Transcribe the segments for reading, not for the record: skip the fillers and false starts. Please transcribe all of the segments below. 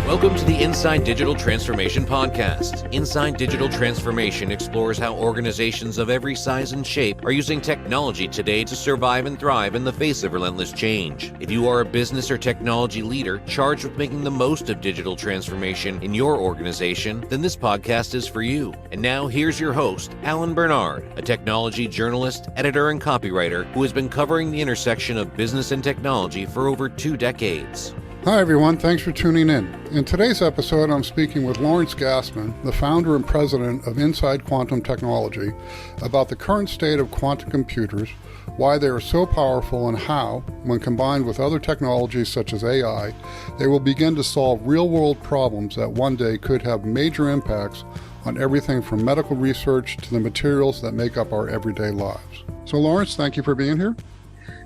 Welcome to the Inside Digital Transformation Podcast. Inside Digital Transformation explores how organizations of every size and shape are using technology today to survive and thrive in the face of relentless change. If you are a business or technology leader charged with making the most of digital transformation in your organization, then this podcast is for you. And now here's your host, Alan Bernard, a technology journalist, editor, and copywriter who has been covering the intersection of business and technology for over 2 decades. Hi everyone, thanks for tuning in. In today's episode, I'm speaking with Lawrence Gasman, the founder and president of Inside Quantum Technology, about the current state of quantum computers, why they are so powerful, and how, when combined with other technologies such as AI, they will begin to solve real-world problems that one day could have major impacts on everything from medical research to the materials that make up our everyday lives. So Lawrence, thank you for being here.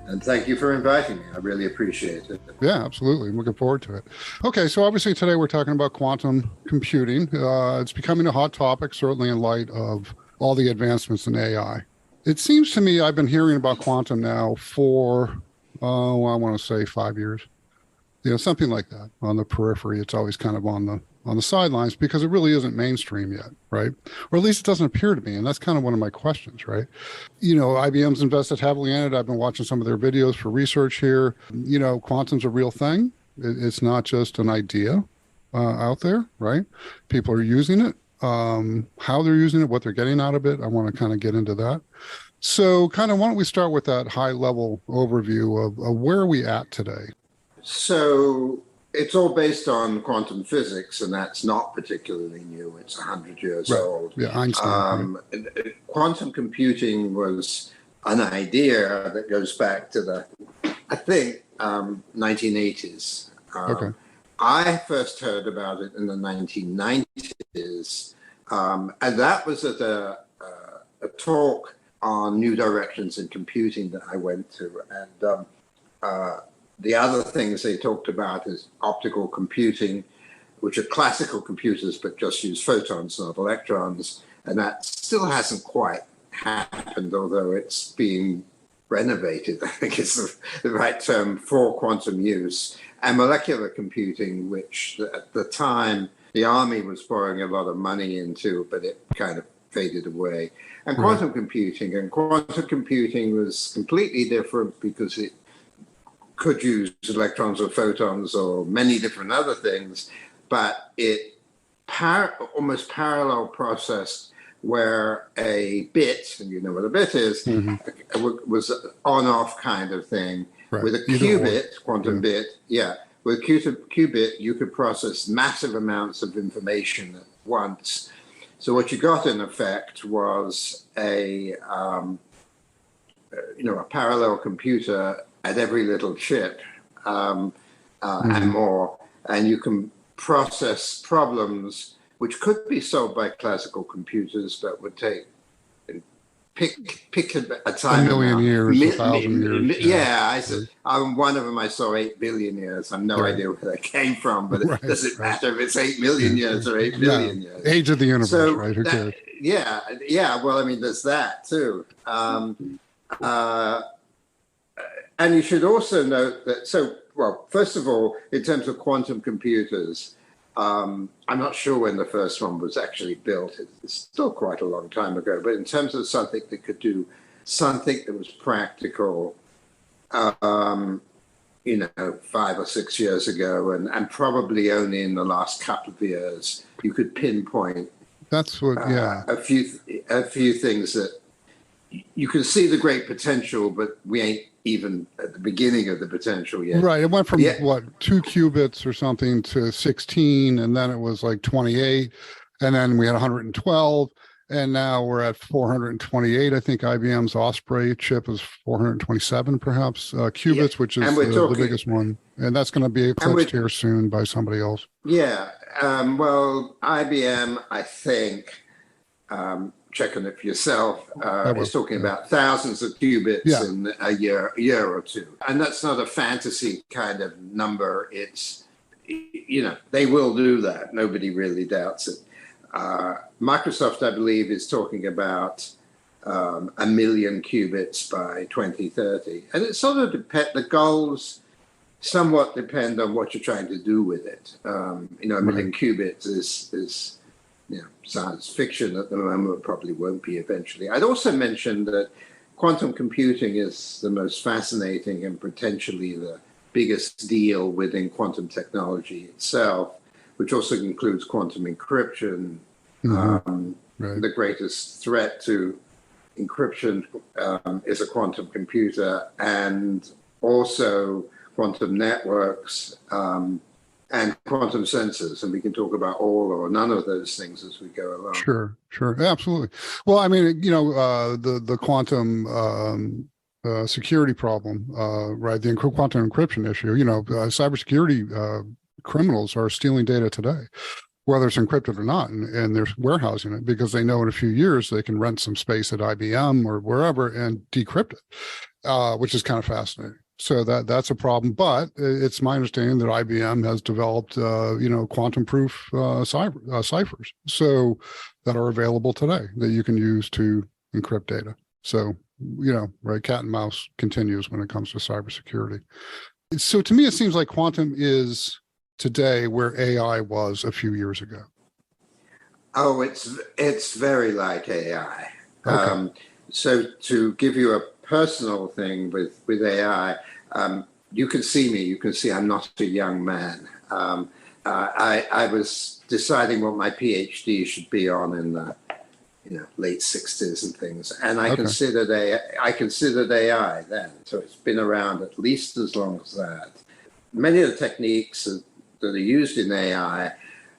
And thank you for inviting me. I really appreciate it. Yeah, absolutely. I'm looking forward to it. Okay, so obviously today we're talking about quantum computing. It's becoming a hot topic, certainly in light of all the advancements in AI. It seems to me I've been hearing about quantum now for, I want to say 5 years. Something like that. On the periphery, it's always kind of on the sidelines because it really isn't mainstream yet, right? Or at least it doesn't appear to be, and that's kind of one of my questions, right? IBM's invested heavily in it. I've been watching some of their videos for research here. Quantum's a real thing. It's not just an idea out there, right? People are using it. How they're using it, what they're getting out of it, I want to kind of get into that. So why don't we start with that high-level overview of where are we at today? So it's all based on quantum physics, and that's not particularly new. It's 100 years old. Yeah, Einstein. Quantum computing was an idea that goes back to the, 1980s. Okay. I first heard about it in the 1990s, and that was at a talk on new directions in computing that I went to. And the other things they talked about is optical computing, which are classical computers, but just use photons, not electrons. And that still hasn't quite happened, although it's being renovated, I think is the right term, for quantum use. And molecular computing, which at the time the Army was pouring a lot of money into, but it kind of faded away. And quantum computing was completely different because it could use electrons or photons or many different other things, but it almost parallel processed where a bit, and you know what a bit is, was an on-off kind of thing. Right. With a qubit, quantum bit, with a qubit, you could process massive amounts of information at once. So what you got in effect was a parallel computer at every little chip and more. And you can process problems which could be solved by classical computers, but would take, pick a time. 1,000,000 years, 1,000 years. Yeah, one of them I saw 8 billion years. I have no idea where that came from, but it doesn't matter if it's 8 million years or 8 billion years. Age of the universe, right? Who cares? Yeah. Well, I mean, there's that too. And you should also note that, first of all, in terms of quantum computers, I'm not sure when the first one was actually built. It's still quite a long time ago. But in terms of something that could do something that was practical, 5 or 6 years ago, and probably only in the last couple of years, you could pinpoint a few things that you can see the great potential, but we ain't even at the beginning of the potential yet. Right. It went from 2 qubits or something to 16, and then it was like 28, and then we had 112, and now we're at 428. I think IBM's Osprey chip is 427, perhaps qubits, which is the biggest one, and that's going to be eclipsed here soon by somebody else. Yeah. IBM, I think. Check on it for yourself. Is talking about thousands of qubits in a year or two. And that's not a fantasy kind of number. It's, they will do that. Nobody really doubts it. Microsoft, I believe, is talking about 1 million qubits by 2030. And it sort of depends, the goals somewhat depend on what you're trying to do with it. You know, a million Right. qubits is you know, science fiction at the moment, probably won't be eventually. I'd also mention that quantum computing is the most fascinating and potentially the biggest deal within quantum technology itself, which also includes quantum encryption. Hmm. Right. The greatest threat to encryption is a quantum computer, and also quantum networks and quantum sensors. And we can talk about all or none of those things as we go along. Sure, sure, absolutely. Well, I mean, you know, the quantum security problem, right? The quantum encryption issue. You know, cybersecurity criminals are stealing data today, whether it's encrypted or not, and they're warehousing it because they know in a few years they can rent some space at IBM or wherever and decrypt it, which is kind of fascinating. So that's a problem, but it's my understanding that IBM has developed, you know, quantum-proof ciphers, so that are available today that you can use to encrypt data. So, you know, right, cat and mouse continues when it comes to cybersecurity. So to me, it seems like quantum is today where AI was a few years ago. Oh, it's very like AI. Okay. So to give you a personal thing with AI, you can see me. You can see I'm not a young man. I was deciding what my PhD should be on in the late 60s and things, and I considered AI then. So it's been around at least as long as that. Many of the techniques that are used in AI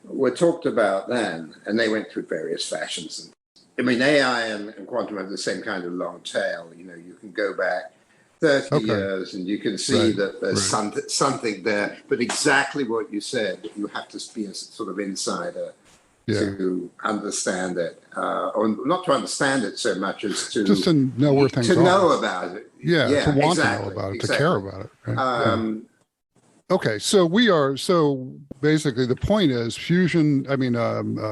were talked about then, and they went through various fashions. I mean, AI and quantum have the same kind of long tail. You know, you can go back 30 years and you can see that there's something there. But exactly what you said, you have to be a sort of insider to understand it, or not to understand it so much as to just to know where things are. To know about it. Yeah, to want to know about it, to care about it. Right? Okay, so basically the point is fusion,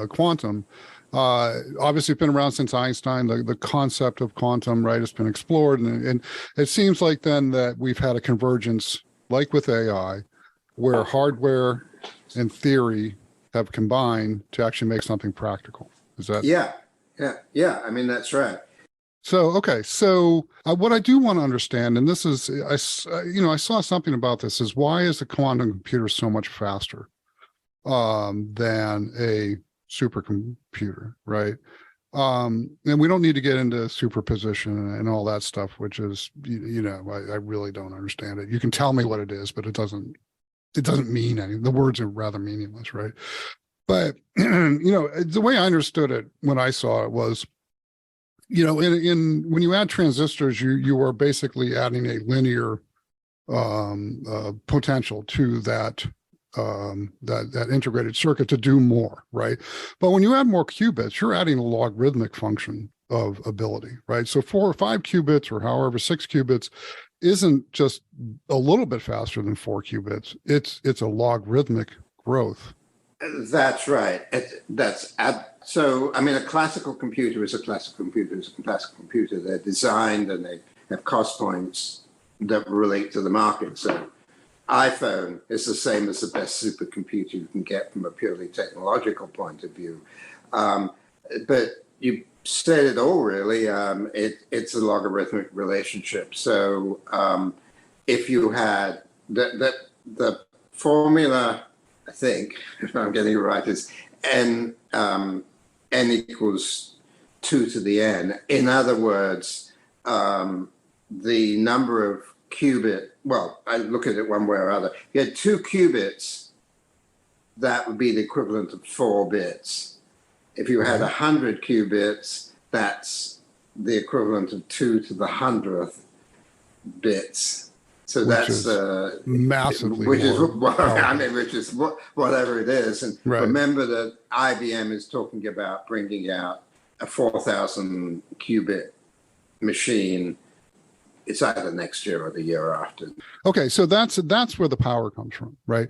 quantum, obviously been around since Einstein, the concept of quantum, right, has been explored. And it seems like then that we've had a convergence, like with AI, where hardware and theory have combined to actually make something practical. Is that? Yeah. I mean, that's right. So, okay. So what I do want to understand, and this is, I saw something about this, is why is a quantum computer so much faster than a supercomputer, right? And we don't need to get into superposition and all that stuff, which is, I really don't understand it. You can tell me what it is, but it doesn't mean anything. The words are rather meaningless, right? But, the way I understood it when I saw it was, in when you add transistors, you are basically adding a linear potential to that integrated circuit to do more, right? But when you add more qubits, you're adding a logarithmic function of ability, right? So 4 or 5 qubits, or however 6 qubits, isn't just a little bit faster than 4 qubits. It's a logarithmic growth. That's right. So, I mean, a classical computer is a classical computer is a classical computer. They're designed and they have cost points that relate to the market. So iPhone is the same as the best supercomputer you can get from a purely technological point of view. But you said it all, really. It's a logarithmic relationship. So if you had the formula, I think, if I'm getting it right, is n equals 2 to the n. In other words, the number of I look at it one way or other. If you had 2 qubits, that would be the equivalent of 4 bits. If you had 100 qubits, that's the equivalent of 2 to the 100th bits. So that's massively which is whatever it is. And remember that IBM is talking about bringing out a 4,000 qubit machine it's either next year or the year after. Okay, so that's where the power comes from, right?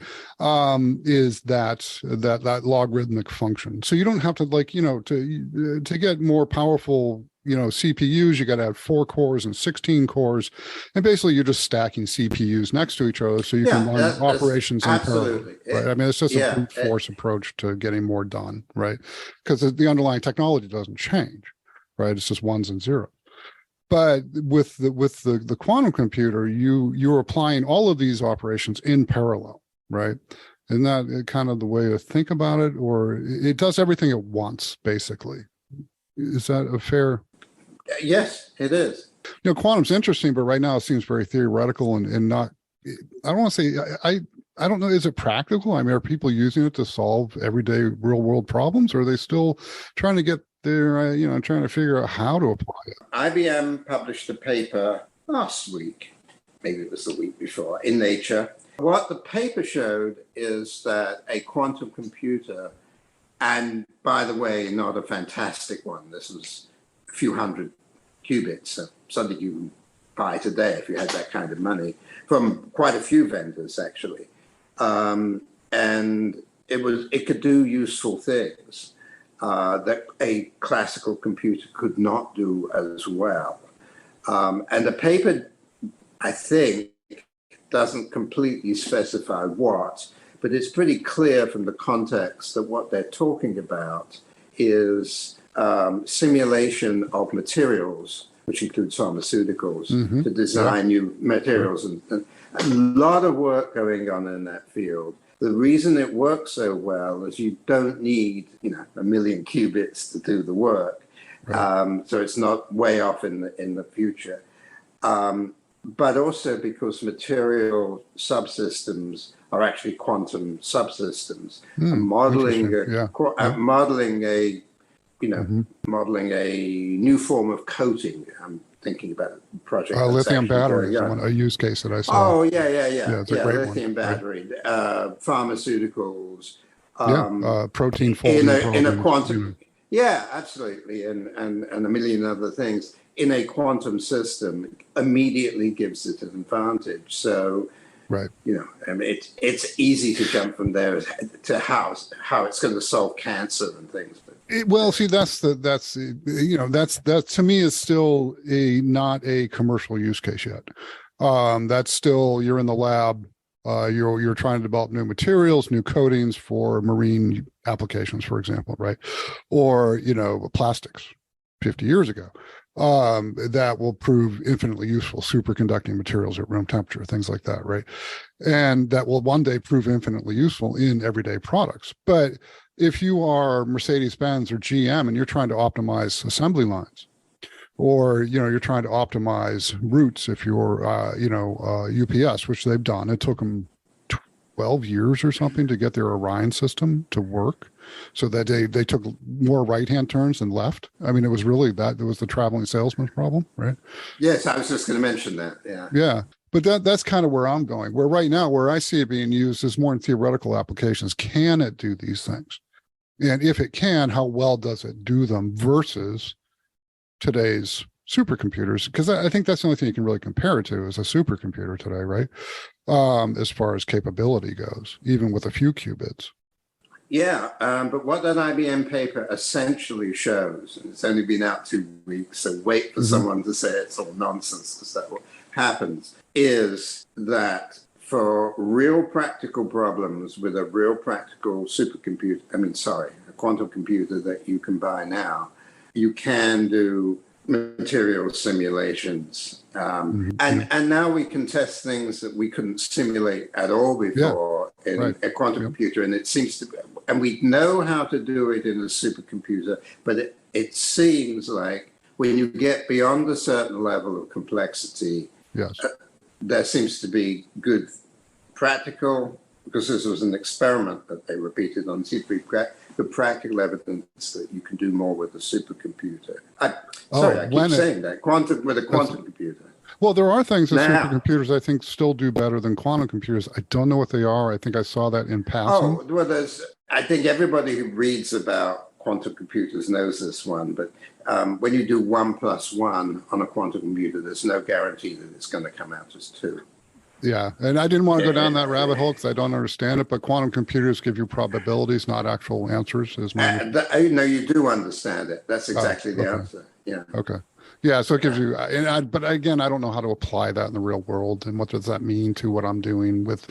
Is that logarithmic function? So you don't have to to get more powerful CPUs. You got to have 4 cores and 16 cores, and basically you're just stacking CPUs next to each other so you can run operations in parallel. Right? I mean, it's just a brute force approach to getting more done, right? Because the underlying technology doesn't change, right? It's just ones and zeros. But with the quantum computer, you're applying all of these operations in parallel, right? Isn't that kind of the way to think about it? Or it does everything at once, basically. Is that a fair? Yes, it is. Quantum's interesting, but right now it seems very theoretical and not. I don't want to say I don't know. Is it practical? I mean, are people using it to solve everyday real world problems? Or are they still trying to get there, trying to figure out how to apply it? IBM published a paper last week, maybe it was the week before, in Nature. What the paper showed is that a quantum computer, and by the way, not a fantastic one, this was a few hundred qubits, so something you can buy today if you had that kind of money, from quite a few vendors, actually. And it could do useful things that a classical computer could not do as well. And the paper, I think, doesn't completely specify what, but it's pretty clear from the context that what they're talking about is simulation of materials, which includes pharmaceuticals, to design new materials. And a lot of work going on in that field. The reason it works so well is you don't need, a million qubits to do the work. Right. So it's not way off in the future. But also because material subsystems are actually quantum subsystems. Modeling a new form of coating. I'm thinking about a project. Lithium battery is a use case that I saw. Oh, yeah. It's a great lithium one. battery, pharmaceuticals. Protein folding in a quantum. Yeah, absolutely, and a million other things in a quantum system immediately gives it an advantage. So, right, it's easy to jump from there to how it's going to solve cancer and things. Well, see, that's that to me is still not a commercial use case yet. That's still, you're in the lab. You're trying to develop new materials, new coatings for marine applications, for example, right? Or, plastics 50 years ago, that will prove infinitely useful, superconducting materials at room temperature, things like that, right? And that will one day prove infinitely useful in everyday products. But if you are Mercedes-Benz or GM and you're trying to optimize assembly lines, or you're trying to optimize routes, if you're UPS, which they've done, it took them 12 years or something to get their Orion system to work, so that they took more right-hand turns than left. I mean, it was really that it was the traveling salesman's problem, right? Yes, I was just going to mention that. Yeah, but that's kind of where I'm going. Where right now, where I see it being used is more in theoretical applications. Can it do these things? And if it can, how well does it do them versus today's supercomputers? Because I think that's the only thing you can really compare it to is a supercomputer today, right? As far as capability goes, even with a few qubits. Yeah, but what that IBM paper essentially shows, and it's only been out 2 weeks, so wait for someone to say it's all nonsense, because that's what happens, is that for real practical problems with a real practical supercomputer, a quantum computer that you can buy now, you can do material simulations. And now we can test things that we couldn't simulate at all before in a quantum computer. And it seems to be, and we know how to do it in a supercomputer, but it seems like when you get beyond a certain level of complexity, there seems to be good practical, because this was an experiment that they repeated on C3, the practical evidence that you can do more with a supercomputer. I keep saying that, with a quantum computer. Well, there are things that supercomputers, I think, still do better than quantum computers. I don't know what they are. I think I saw that in passing. I think everybody who reads about quantum computers knows this one, but when you do 1 + 1 on a quantum computer, there's no guarantee that it's going to come out as 2. Yeah, and I didn't want to go down that rabbit hole because I don't understand it, but quantum computers give you probabilities, not actual answers, is my No, you do understand it. That's exactly the answer. Yeah. Okay. Yeah, so it gives you, but again, I don't know how to apply that in the real world, and what does that mean to what I'm doing with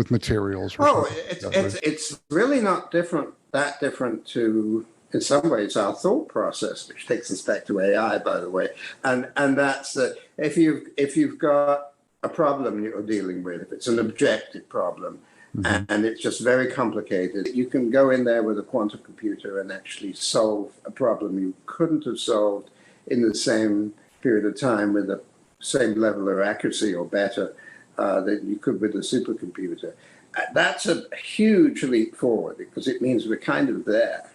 materials? Or it's really not that different to, in some ways, our thought process, which takes us back to AI, by the way, and that's that if you've got a problem you're dealing with, if it's an objective problem, and it's just very complicated, you can go in there with a quantum computer and actually solve a problem you couldn't have solved in the same period of time with the same level of accuracy or better than you could with a supercomputer. That's a huge leap forward because it means we're kind of there.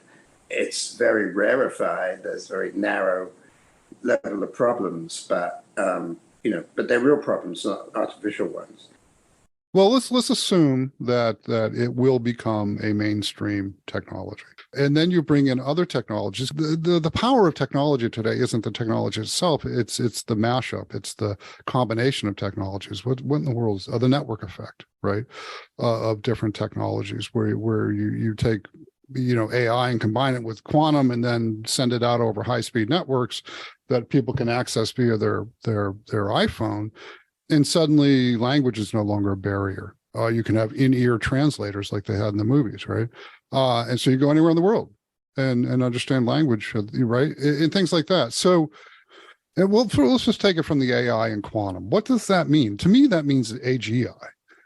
It's very rarefied. There's very narrow level of problems, but but they're real problems, not artificial ones. Well, let's assume that it will become a mainstream technology, and then you bring in other technologies. The power of technology today isn't the technology itself; it's the mashup, it's the combination of technologies. What in the world is the network effect, right? Of different technologies, where you take AI and combine it with quantum, and then send it out over high-speed networks that people can access via their iPhone. And suddenly language is no longer a barrier. You can have in-ear translators like they had in the movies, right? And so you go anywhere in the world and understand language, right? And things like that. So, let's just take it from the AI and quantum. What does that mean? To me, that means AGI.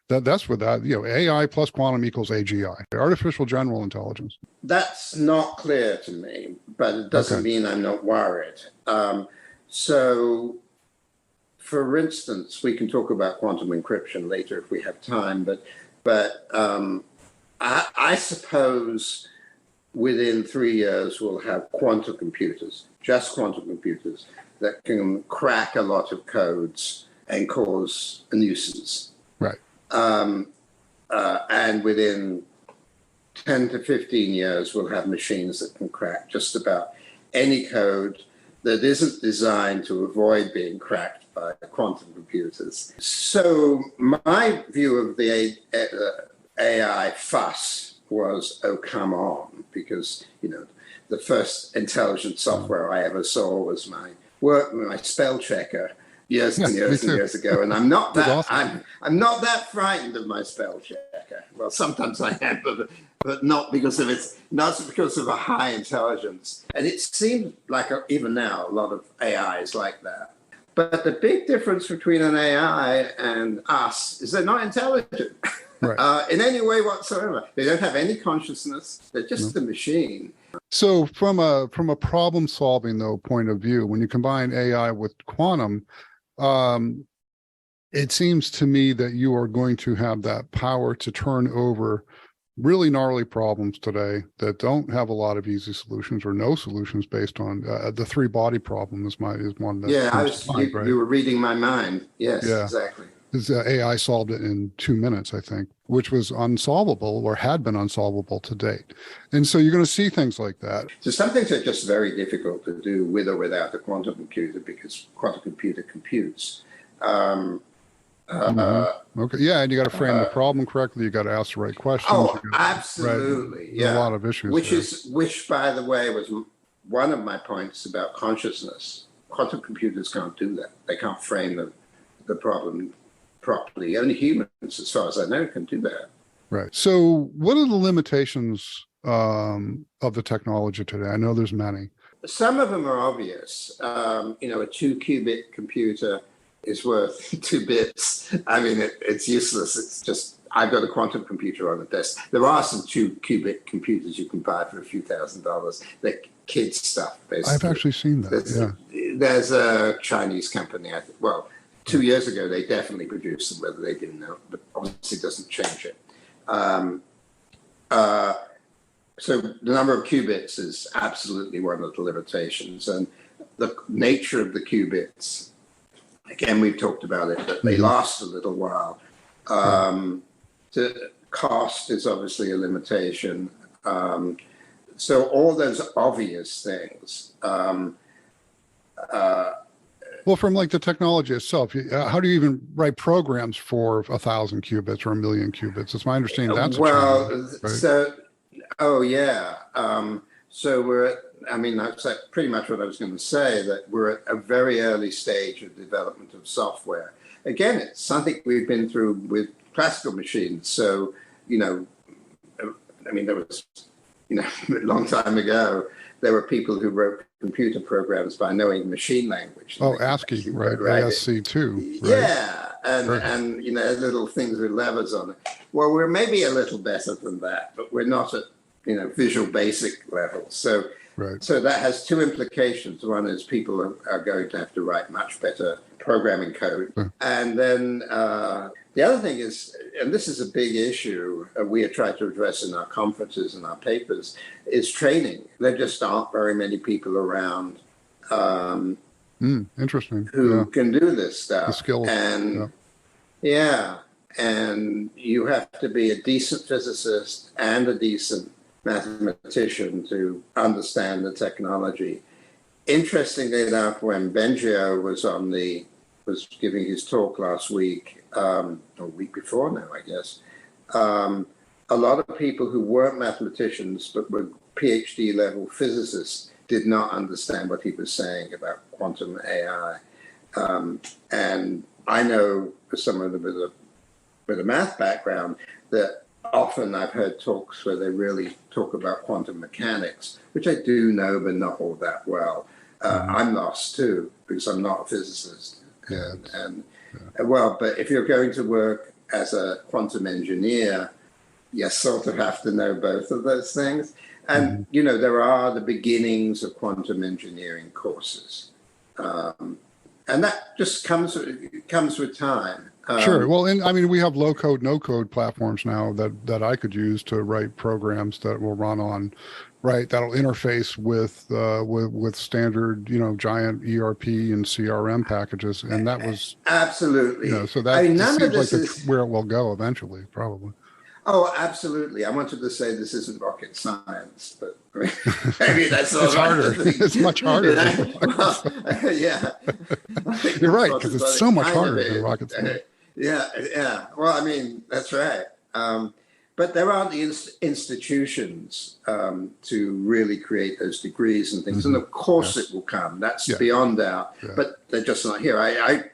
That's what AI plus quantum equals AGI, artificial general intelligence. That's not clear to me, but it doesn't mean I'm not worried. So, for instance, we can talk about quantum encryption later if we have time, but I suppose within 3 years we'll have quantum computers, just quantum computers, that can crack a lot of codes and cause a nuisance. Right. And within 10 to 15 years, we'll have machines that can crack just about any code that isn't designed to avoid being cracked by quantum computers. So my view of the AI fuss was, oh, come on, because, the first intelligent software I ever saw was my spell checker years and years ago, and I'm not that I'm not that frightened of my spell checker. Well, sometimes I am, but not because of a high intelligence. And it seems like even now a lot of AI is like that. But the big difference between an AI and us is they're not intelligent in any way whatsoever. They don't have any consciousness. They're just a machine. So from a problem solving though point of view, when you combine AI with quantum, it seems to me that you are going to have that power to turn over really gnarly problems today that don't have a lot of easy solutions or no solutions based on the three-body problem is one that you were reading my mind. Yes, exactly. AI solved it in 2 minutes, I think, which was unsolvable or had been unsolvable to date. And so you're going to see things like that. So some things are just very difficult to do with or without a quantum computer because quantum computer computes. Okay. Yeah, and you got to frame the problem correctly. You got to ask the right questions. Oh, absolutely. Right? Yeah, a lot of issues. Which, by the way, was one of my points about consciousness. Quantum computers can't do that. They can't frame the problem properly. Only humans, as far as I know, can do that. Right. So, what are the limitations of the technology today? I know there's many. Some of them are obvious. A 2-qubit computer is worth 2 bits. I mean, it's useless. It's just, I've got a quantum computer on the desk. There are some 2-qubit computers you can buy for a few $1,000s. They're kids stuff, basically. I've actually seen that. There's a Chinese company, 2 years ago, they definitely produced them, whether they didn't know, but obviously doesn't change it. So the number of qubits is absolutely one of the limitations. And the nature of the qubits, again, we've talked about it, that they last a little while. The cost is obviously a limitation. so all those obvious things. Well, from like the technology itself, how do you even write programs for 1,000 qubits or 1,000,000 qubits? It's my understanding that's a challenge, right? So, oh yeah. So I mean, that's pretty much what I was going to say, that we're at a very early stage of development of software. Again, it's something we've been through with classical machines. So, I mean, there was, a long time ago, there were people who wrote computer programs by knowing machine language. Oh, ASCII, right? ASC2, right? Yeah, and little things with levers on it. Well, we're maybe a little better than that, but we're not at Visual Basic level. So, right. So that has two implications. One is people are going to have to write much better programming code, and then the other thing is, and this is a big issue we are trying to address in our conferences and our papers, is training. There just aren't very many people around interesting. Who can do this stuff. The skills. And and you have to be a decent physicist and a decent mathematician to understand the technology. Interestingly enough, when Bengio was giving his talk last week, or a week before now, I guess, a lot of people who weren't mathematicians but were PhD level physicists did not understand what he was saying about quantum AI. And I know, for someone with a math background, that often I've heard talks where they really talk about quantum mechanics, which I do know, but not all that well. I'm lost too, because I'm not a physicist. Well, but if you're going to work as a quantum engineer, you sort of have to know both of those things. And, there are the beginnings of quantum engineering courses. And that just comes with time. Sure. Well, and I mean, we have low code, no code platforms now that I could use to write programs that will run on, right? That'll interface with standard, giant ERP and CRM packages, and that was absolutely. So that seems like where it will go eventually, probably. Oh, absolutely. I wanted to say this isn't rocket science, but maybe that's all it's right. harder. It's much harder. Yeah. You're right, because it's so much harder than rocket science. Yeah. Well, I mean, that's right. But there aren't the institutions to really create those degrees and things. And of course it will come. That's beyond doubt. Yeah. But they're just not here. I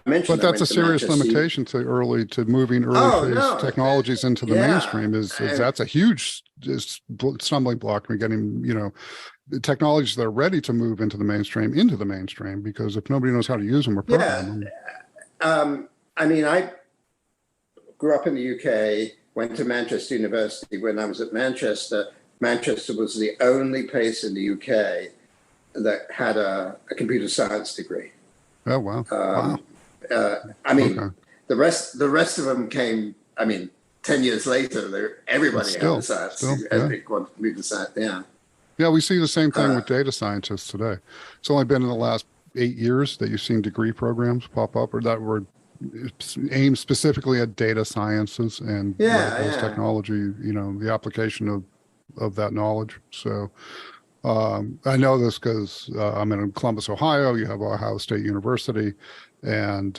mentioned. But that's a serious limitation to moving early phase technologies into the mainstream. Is that's a huge stumbling block for getting technologies that are ready to move into the mainstream. Because if nobody knows how to use them or program them. I mean, I grew up in the UK. Went to Manchester University. When I was at Manchester was the only place in the UK that had a computer science degree. Oh wow! I mean, the rest of them came. I mean, 10 years later, everybody had a science, computer science. Yeah, we see the same thing with data scientists today. It's only been in the last 8 years that you've seen degree programs pop up, or that were aimed specifically at data sciences and those technology. The application of that knowledge. So. I know this because I'm in Columbus, Ohio. You have Ohio State University, and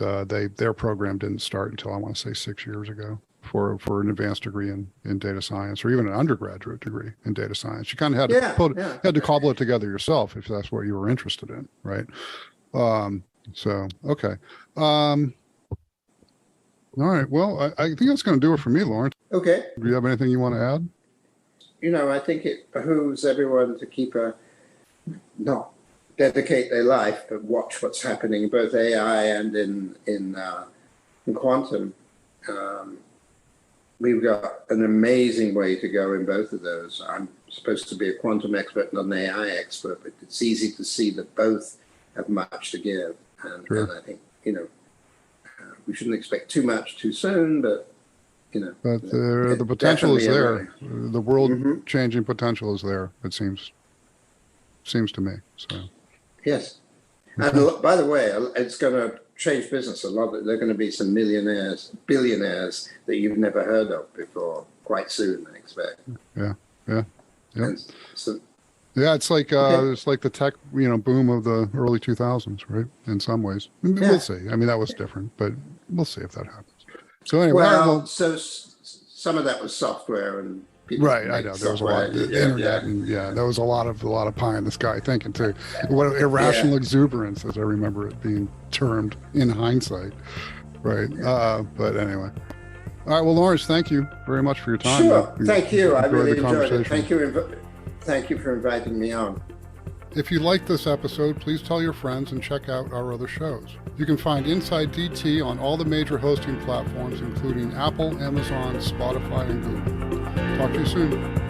their program didn't start until I want to say 6 years ago for an advanced degree in data science, or even an undergraduate degree in data science. You kind of had to cobble it together yourself if that's what you were interested in, right? So okay. All right. Well, I think that's going to do it for me, Lawrence. Okay. Do you have anything you want to add? I think it behooves everyone to dedicate their life, but watch what's happening in both AI and in quantum. We've got an amazing way to go in both of those. I'm supposed to be a quantum expert, not an AI expert, but it's easy to see that both have much to give. And I think, we shouldn't expect too much too soon, but But the potential is there. The world-changing potential is there. It seems to me. So yes, and by the way, it's going to change business a lot. There are going to be some millionaires, billionaires that you've never heard of before quite soon, I expect. Yeah. And Yeah, it's like Okay. it's like the tech, boom of the early 2000s, right? In some ways, Yeah. we'll see. I mean, that was different, but we'll see if that happens. So anyway, all right, Well, well, so some of that was software and people right. I make know there was a lot software. of the Yeah, internet, yeah, and yeah, there was a lot of pie in the sky thinking too. What irrational yeah. exuberance, as I remember it being termed in hindsight, right? But anyway, all right. Well, Lawrence, thank you very much for your time. Sure. Thank you. I Enjoyed really the enjoyed it. conversation. Thank you for inviting me on. If you liked this episode, please tell your friends and check out our other shows. You can find Inside DT on all the major hosting platforms, including Apple, Amazon, Spotify, and Google. Talk to you soon.